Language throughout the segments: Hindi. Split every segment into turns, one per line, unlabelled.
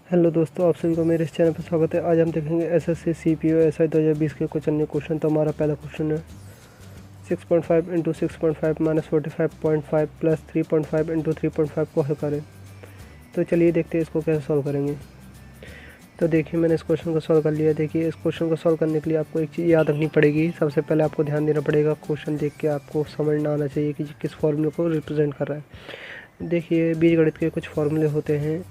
हेलो दोस्तों, आप सभी को मेरे इस चैनल पर स्वागत है। आज हम देखेंगे एसएससी सीपीओ एसआई 2020 के कुछ अन्य क्वेश्चन। तो हमारा पहला क्वेश्चन है 6.5 इंटू 6.5 माइनस 45.5 प्लस 3.5 इंटू 3.5 को हल करें। तो चलिए देखते हैं इसको कैसे सॉल्व करेंगे। तो देखिए, मैंने इस क्वेश्चन को सॉल्व कर लिया। देखिए, इस क्वेश्चन को सॉल्व करने के लिए आपको एक चीज़ याद रखनी पड़ेगी। सबसे पहले आपको ध्यान देना पड़ेगा, क्वेश्चन देख के आपको समझना आना चाहिए कि किस फॉर्मूले को रिप्रेजेंट कर रहा है। देखिए, बीजगणित के कुछ फॉर्मूले होते हैं,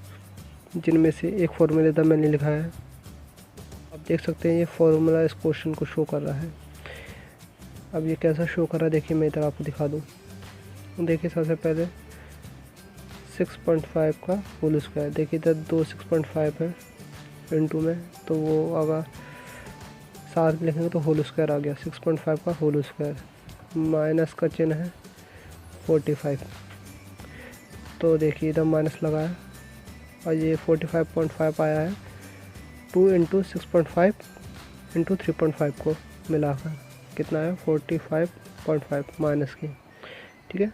जिनमें से एक फॉर्मूले था मैंने लिखा है। आप देख सकते हैं ये फॉर्मूला इस क्वेश्चन को शो कर रहा है। अब ये कैसा शो कर रहा है, देखिए मैं इधर आपको दिखा दूँ। देखिए, सबसे पहले 6.5 का होल स्क्वायर। देखिए इधर 6.5 है इंटू में, तो वो अगर साथ लिखेंगे तो होल स्क्वायर आ गया। 6.5 का होल स्क्वायर माइनस का चिन्ह है 45। तो देखिए इधर माइनस लगा है और ये 45.5 आया है। 2 इंटू 6.5 इंटू 3.5 को मिलाकर कितना है 45.5 माइनस की, ठीक है।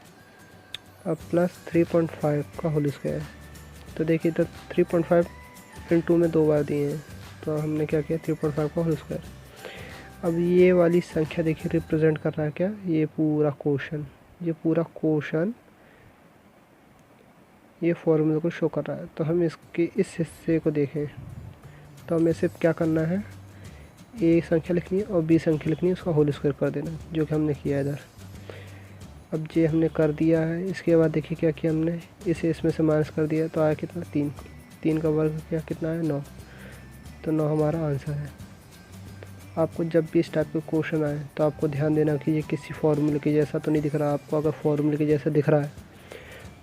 अब प्लस 3.5 का होल स्क्वायर। तो देखिए इधर 3.5 इंटू में 2 बार दिए हैं, तो हमने क्या किया 3.5 का होल स्क्वायर। अब ये वाली संख्या देखिए रिप्रेजेंट कर रहा है क्या, ये पूरा क्वेश्चन, ये पूरा क्वेश्चन ये फॉर्मूले को शो कर रहा है। तो हम इसके इस हिस्से को देखें तो हमें सिर्फ क्या करना है, ए संख्या लिखनी है और बी संख्या लिखनी है, उसका होल स्क्वायर कर देना, जो कि हमने किया इधर। अब ये हमने कर दिया है। इसके बाद देखिए क्या किया हमने, इसे इसमें से माइनस कर दिया, तो आया कितना 3। 3 का वर्ग क्या कितना है 9। तो 9 हमारा आंसर है। आपको जब भी इस टाइप के क्वेश्चन आए तो आपको ध्यान देना कि ये किसी फॉर्मूले के जैसा तो नहीं दिख रहा। आपको अगर फॉर्मूले के जैसा दिख रहा है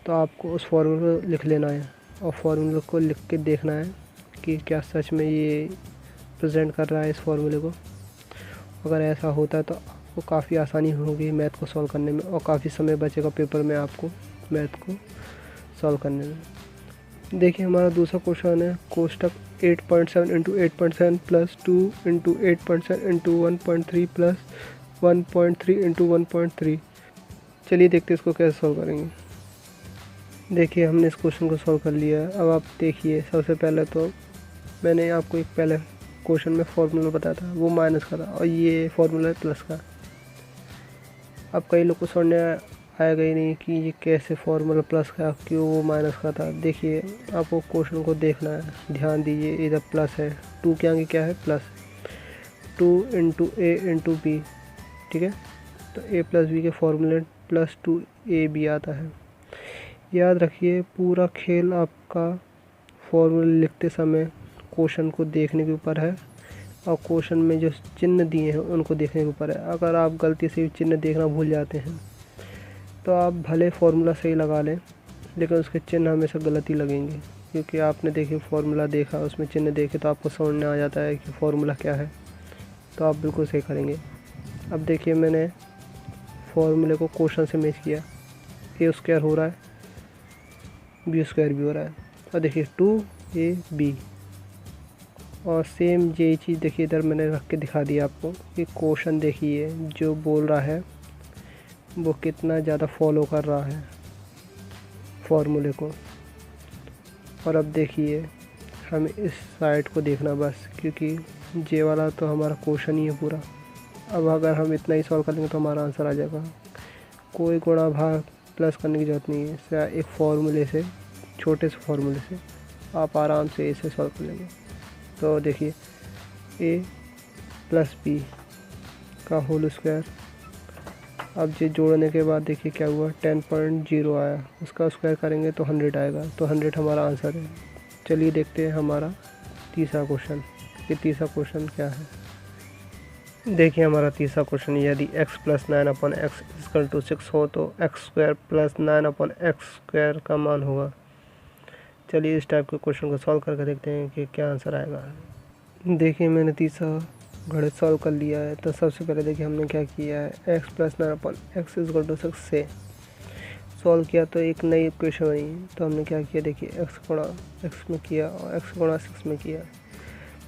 तो आपको उस फॉर्मूले को लिख लेना है और फॉर्मूले को लिख के देखना है कि क्या सच में ये प्रेजेंट कर रहा है इस फॉर्मूले को। अगर ऐसा होता है तो आपको काफ़ी आसानी होगी मैथ को सॉल्व करने में, और काफ़ी समय बचेगा पेपर में आपको मैथ को सॉल्व करने में। देखिए, हमारा दूसरा क्वेश्चन है कोष्टक 8.7 into 8.7 plus 2 into 8.7 into 1.3 plus 1.3 into 1.3। चलिए देखते हैं इसको कैसे सॉल्व करेंगे। देखिए, हमने इस क्वेश्चन को सॉल्व कर लिया है। अब आप देखिए, सबसे पहले तो मैंने आपको एक पहले क्वेश्चन में फॉर्मूला बताया था, वो माइनस का था, और ये फॉर्मूला है प्लस का। अब कई लोग को समझ में आएगा ही नहीं कि ये कैसे फॉर्मूला प्लस का, क्यों वो माइनस का था। देखिए, आपको क्वेश्चन को देखना है, ध्यान दीजिए। इधर प्लस है, 2 के आगे क्या है प्लस, 2 इंटू ए इंटू बी, ठीक है। तो ए प्लस बी के फॉर्मूले प्लस 2ab आता है। याद रखिए, पूरा खेल आपका फॉर्मूले लिखते समय क्वेश्चन को देखने के ऊपर है और क्वेश्चन में जो चिन्ह दिए हैं उनको देखने के ऊपर है। अगर आप गलती से चिन्ह देखना भूल जाते हैं तो आप भले फार्मूला सही लगा लें, लेकिन उसके चिन्ह हमेशा गलत ही लगेंगे, क्योंकि आपने देखिए फार्मूला देखा, उसमें चिन्ह देखे तो आपको समझ में आ जाता है कि फार्मूला क्या है, तो आप बिल्कुल सही करेंगे। अब देखिए, मैंने फार्मूले को क्वेश्चन से मैच किया। ए स्क्वायर हो रहा है, बी स्क्वायर भी हो रहा है, और देखिए 2ab, और सेम यही चीज़ देखिए इधर मैंने रख के दिखा दिया आपको कि क्वेश्चन देखिए जो बोल रहा है वो कितना ज़्यादा फॉलो कर रहा है फॉर्मूले को। और अब देखिए, हमें इस साइड को देखना बस, क्योंकि जे वाला तो हमारा क्वेश्चन ही है पूरा। अब अगर हम इतना ही सॉल्व कर लेंगे तो हमारा आंसर आ जाएगा। कोई गुणा भाग प्लस करने की ज़रूरत नहीं है। इससे एक फार्मूले से, छोटे से फार्मूले से आप आराम से इसे सॉल्व कर लेंगे। तो देखिए, ए प्लस बी का होल स्क्वायर। अब ये जोड़ने के बाद देखिए क्या हुआ, 10.0 आया, उसका स्क्वायर करेंगे तो 100 आएगा, तो 100 हमारा आंसर है। चलिए देखते हैं हमारा तीसरा क्वेश्चन, ये तीसरा क्वेश्चन क्या है। देखिए, हमारा तीसरा क्वेश्चन, यदि x plus 9/x equal to 6 हो तो x square plus 9/x square का मान होगा। चलिए इस टाइप के क्वेश्चन को सॉल्व करके देखते हैं कि क्या आंसर आएगा। देखिए, मैंने तीसरा गणित सॉल्व कर लिया है। तो सबसे पहले देखिए हमने क्या किया है, x plus 9/x equal to 6 से सॉल्व किया तो एक नई इक्वेशन बनी। तो हमने क्या किया, देखिए x गुणा x में किया और x गुणा 6 में किया,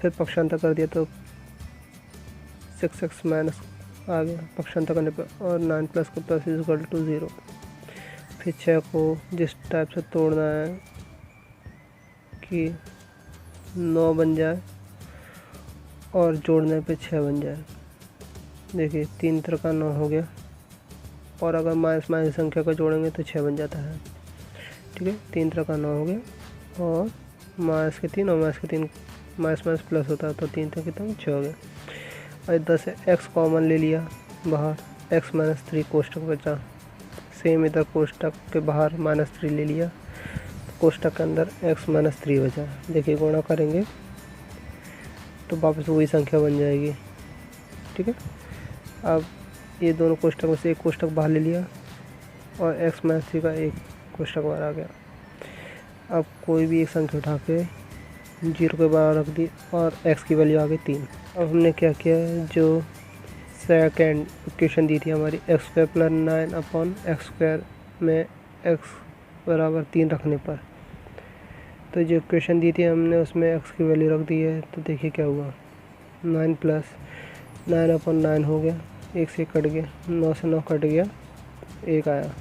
फिर पक्षांतर कर दिया तो 6x माइनस आ गया पक्षांतर करने पर, और 9 प्लस को प्लस इक्वल टू 0। फिर 6 को जिस टाइप से तोड़ना है कि 9 बन जाए और जोड़ने पे 6 बन जाए। देखिए 3 तरह का 9 हो गया, और अगर माइनस माइनस संख्या को जोड़ेंगे तो 6 बन जाता है। ठीक है, 3 तरह का 9 हो गया, और माइनस के 3 और माइनस के 3 माइनस माइनस प्लस होता है, तो 3 तक कितना 6 हो गया। और 10 से x कॉमन ले लिया बाहर, x माइनस 3 कोष्टक बचा। सेम इधर कोष्टक के बाहर -3 ले लिया, कोष्टक के अंदर x माइनस 3 बचा। देखिए गुणा करेंगे तो वापस वही संख्या बन जाएगी। ठीक है, अब ये दोनों कोष्टक में से एक कोष्टक बाहर ले लिया और x माइनस 3 का एक कोष्टक बाहर आ गया। अब कोई भी एक संख्या उठा के 0 के बाहर रख दी और x की वैल्यू आ गई 3। अब हमने क्या किया, जो सेकेंड इक्वेशन दी थी हमारी x² + 9 अपॉन x² में x बराबर 3 रखने पर, तो जो इक्वेशन दी थी हमने उसमें x की वैल्यू रख दी है। तो देखिए क्या हुआ, 9 + 9 अपॉन 9 हो गया, 1 से कट गया, 9 से 9 कट गया, 1 आया,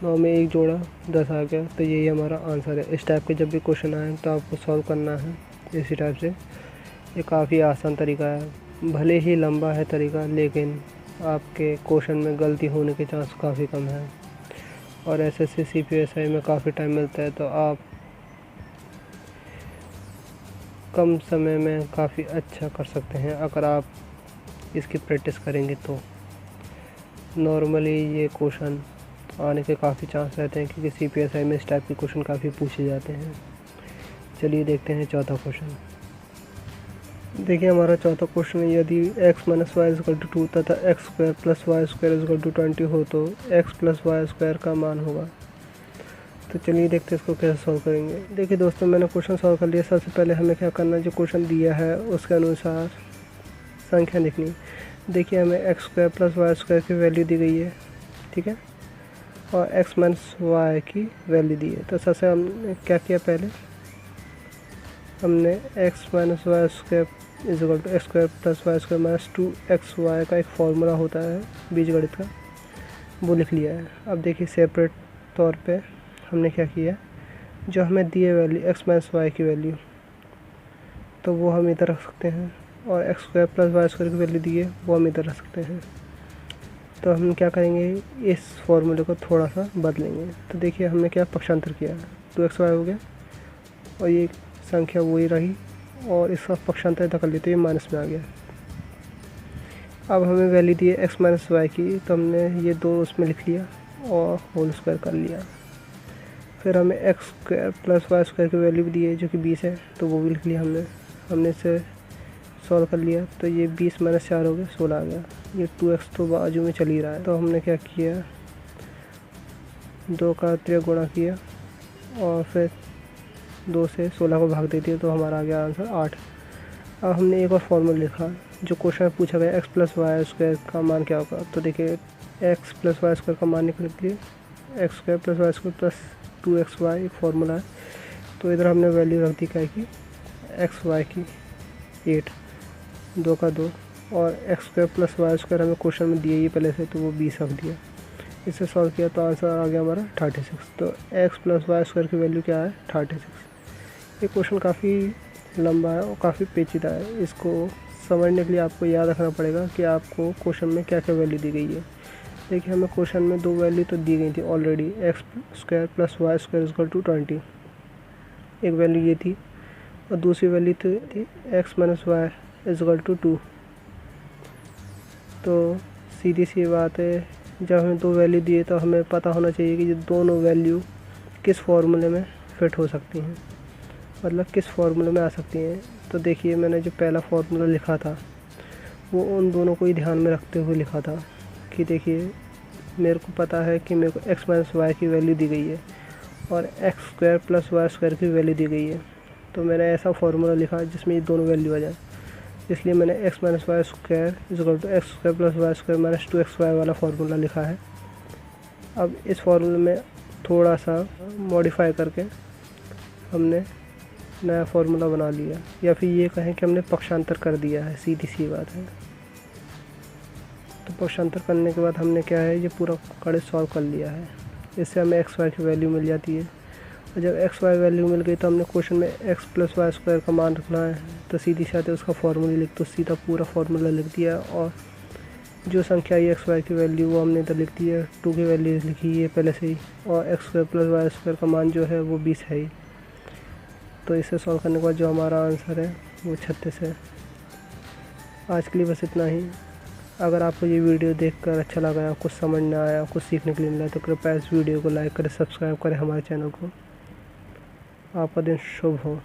9 में 1 जोड़ा 10 आ गया। तो यही हमारा आंसर है। इस टाइप के जब भी क्वेश्चन आए तो आपको सॉल्व करना है इसी टाइप से। ये काफ़ी आसान तरीका है, भले ही लंबा है तरीका, लेकिन आपके क्वेश्चन में गलती होने के चांस काफ़ी कम है। और SSC CPSI में काफ़ी टाइम मिलता है, तो आप कम समय में काफ़ी अच्छा कर सकते हैं अगर आप इसकी प्रैक्टिस करेंगे तो। नॉर्मली ये क्वेश्चन आने के काफ़ी चांस रहते हैं, क्योंकि CPSI में इस टाइप के क्वेश्चन काफ़ी पूछे जाते हैं। चलिए देखते हैं चौथा क्वेश्चन। देखिए हमारा चौथा क्वेश्चन है, यदि x - y = 2 तथा x² + y² = 20 हो तो x + y² का मान होगा। तो चलिए देखते हैं इसको कैसे सॉल्व करेंगे। देखिए दोस्तों, मैंने क्वेश्चन सॉल्व कर लिया। सबसे पहले हमें क्या करना है, जो क्वेश्चन दिया है उसके अनुसार संख्या लिखनी। देखिए हमें x² + y² की वैल्यू दी गई है, ठीक है, और x - y की वैल्यू दी है। तो सबसे हमने क्या किया, पहले हमने x - y² = x² + y² - 2xy का एक फॉर्मूला होता है बीजगणित का, वो लिख लिया है। अब देखिए सेपरेट तौर पे हमने क्या किया, जो हमें दी है वैल्यू x - y की वैल्यू, तो वो हम इधर रख सकते हैं, और x² + y² की वैल्यू दी है वो हम इधर रख सकते हैं। तो हम क्या करेंगे, इस फॉर्मूले को थोड़ा सा बदलेंगे। तो देखिए हमने क्या पक्षांतर किया, 2xy हो गया, और ये संख्या वही रही, और इसका पक्षांतर इधर कर लेते हैं, माइनस में आ गया। अब हमें वैल्यू दी है x - y की, तो हमने ये दो उसमें लिख लिया और होल स्क्वायर कर लिया। फिर हमें x² + y² की वैल्यू भी दी है जो कि 20 है, तो वो भी लिख लिया हमने इसे सॉल्व कर लिया। तो ये 20 - 4 हो गया, 16 आ गया। ये 2x तो बाजू में चल ही रहा है, तो हमने क्या किया, 2 का अतिरिक्त गुणा किया और फिर 2 से 16 को भाग दे दिया, तो हमारा आ गया आंसर 8। अब हमने एक और फॉर्मूला लिखा, जो क्वेश्चन में पूछा गया x + y² का मान क्या होगा। तो देखिए x + y² का मान निकलने के लिए x² + y² + 2xy एक फार्मूला है, तो इधर हमने वैल्यू रख दी क्या की, xy की 8, 2 का 2, और x² + y² हमें क्वेश्चन में दिए ही पहले से, तो वो 20 रख दिया। इसे सॉल्व किया तो आंसर आ गया हमारा 36। तो x + y² की वैल्यू क्या है, 36। ये क्वेश्चन काफ़ी लंबा है और काफ़ी पेचीदा है। इसको समझने के लिए आपको याद रखना पड़ेगा कि आपको क्वेश्चन में क्या क्या वैल्यू दी गई है। देखिए हमें क्वेश्चन में 2 वैल्यू तो दी गई थी ऑलरेडी, x² + y² = 20, एक वैल्यू ये थी, और दूसरी वैल्यू थी x - y = 2। तो सीधी सी बात है, जब हमें 2 वैल्यू दिए तो हमें पता होना चाहिए कि ये दोनों वैल्यू किस फॉर्मूले में फिट हो सकती हैं, मतलब किस फार्मूले में आ सकती हैं। तो देखिए मैंने जो पहला फार्मूला लिखा था वो उन दोनों को ही ध्यान में रखते हुए लिखा था, कि देखिए मेरे को पता है कि मेरे को x - y की वैल्यू दी गई है और x² + y² की वैल्यू दी गई है। तो मैंने ऐसा फार्मूला लिखा जिसमें ये दोनों वैल्यू आ जाए, इसलिए मैंने x - y² = x² + y² - 2xy वाला फार्मूला लिखा है। अब इस फार्मूले में थोड़ा सा मॉडिफाई करके हमने नया फार्मूला बना लिया, या फिर ये कहें कि हमने पक्षांतर कर दिया है, सीधी सी बात है। तो पक्षांतर करने के बाद हमने क्या है, ये पूरा कड़े सॉल्व कर लिया है। इससे हमें x y की वैल्यू मिल जाती है, और जब एक्स वाई वैल्यू मिल गई तो हमने क्वेश्चन में एक्स प्लस वाई स्क्वायर का मान रखना है, तो सीधी सी आते उसका फार्मूला लिख, तो सीधा पूरा फार्मूला लिख दिया। और जो संख्या आई एक्स वाई की वैल्यू वो हमने इधर लिख दी है, 2 की वैल्यू लिखी है पहले से ही, और x square plus y square का मान जो है वो 20 है ही। तो इसे सॉल्व करने के बाद जो हमारा आंसर है वो 36 है। आज के लिए बस इतना ही। अगर आपको ये वीडियो देखकर अच्छा लगा, कुछ समझ में आया, कुछ सीखने के लिए मिला, तो कृपया इस वीडियो को लाइक करें, सब्सक्राइब करें हमारे चैनल को। आपका दिन शुभ हो।